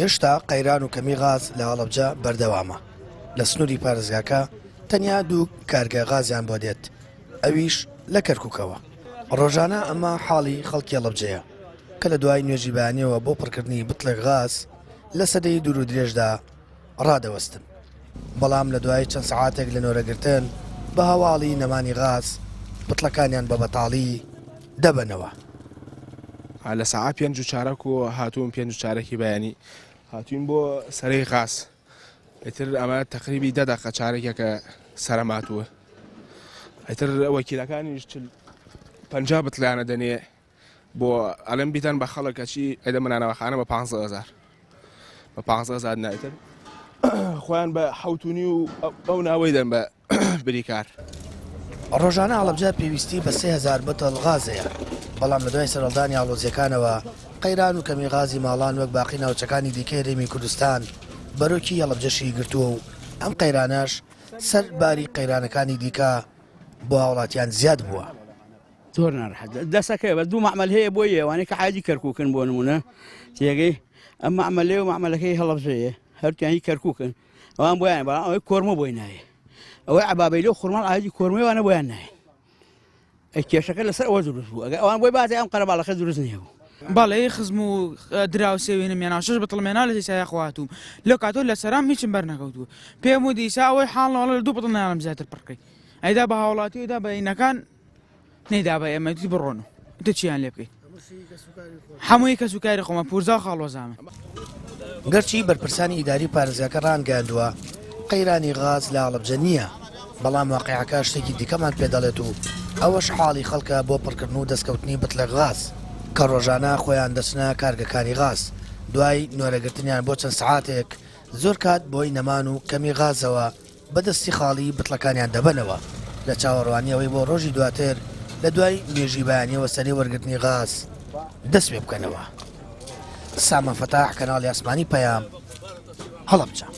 هێشتا قەیران و کەمی غاز لە هەڵەبجە بەردەوامە. لە سنووری پارێزگاکە تەنیا دوو کارگە غازیان بۆ دێت، ئەویش لە کەرکووکەوە. ڕۆژانە ئەمە حاڵی خەڵکی هەڵەبجەیە کە لە دوای نوێژی بەیانیەوە بۆ پڕکردنی بتڵێک غاز لە سەدەی دوور و درێژدا ڕادەوەستن. بەڵام لە دوای چەند سەعاتێک لە نۆرەگرتن بە هەواڵی نەمانی غاز بتڵەکانیان بە بەتاڵی دەبنەوە. لە سەعات 5:04 و هاتوون 5:04 بەیانی هاتوین بۆ سەرەی غاز. ئیتر ئەمە تقریبی 10 دقیقە چارێکێکە سەرەماتووە. ئیتر وەکیلەکانیش 50 بتڵیانە دەنێ بۆ ئەلەم بیتەن بە خەڵکەچی ئەدە منانەوەخانە بە 15,000 بە 15,000 نایتر خۆیان بە حوتونی و ئەو ناوەی دەن بە بریکار. ڕۆژانە هەڵەبجە پێویستی بە 3,000 بتڵ غازەیە، بەڵام لە دوای سەرۆڵدانی ئاڵۆزیەکانەوە قەیران و کەمی غازی ماڵان وەک باقی ناوچەکانی دیکەی هەرێمی کوردستان بەرۆکی هەڵەبجەشی گرتووە و ئەم قەیرانەش سەر باری قەیرانەکانی دیکە بۆ هاوڵاتیان زیاد بووە. زۆر ناڕەحەت دەسەکەی بە دوو مەعمەل هەیە بۆ ئێوانەی کە حاجی کەرکووکن بۆ نمونە تێگەی ئەم مەعمەلێ و مەعمەلەکەی هەڵەبجەیە هەرتیانی کەرکووکن ئەوان بۆیان بەڵام ئەوەی کۆرمە بۆی نایە، ئەوەی عەبابەیلە و خوڕماڵ ئاجی کۆرمەوانە بۆیان نایە. ئەی کێشەکە لەسەر ئەوە دروست بوو ئەگە ئەوان بۆی باتێ ئەم قەرەباڵەکە دروست نییە بوو. بەڵێ خزم و دراوسێوێنم یان شش بتڵمێنا لە دیسای خواتوم لە کاتۆ لە سەرام هیچم بەرنەکەوتووە پێم و دیسا ئەوەی حاڵەوە لە دوو بتڵ ناڵم زیاتر پڕکەی ئەیدا بە هاوڵاتیدا بە عینەکان نەیدا بە ئێمەتی بڕۆن و تە چیان لێ بکەیت هەمووی کە سوکاری خۆمە پورزا و خاڵۆزامە. گەرچی بەرپرسانی ئیداری پارێزگاکە ڕانگەاندووە قەیرانی غاز لە هەڵەبجە نییە، بەڵام واقعەکە شتێکی دیکەمان پێدەڵێت و ئەوەش حاڵی خەڵکە بۆ پڕکردن و دەستکەوتنی بتڵێک غاز کە ڕۆژانە خۆیان دەچنە کارگەکانی غاز. دوای نۆرەگرتنیان بۆ چەند سەعاتێک زۆر کات بۆی نەمان و کەمی غازەوە بەدەستی خاڵی بتڵەکانیان دەبنەوە لە چاوەڕوانیەوەی بۆ ڕۆژی دواتر لە دوای نوێژی بەیانیەوە سەری وەرگرتنی غاز دەست پێ بکەنەوە. سامان فەتاح، کەناڵی ئاسمانی پەیام، هەڵەبجە.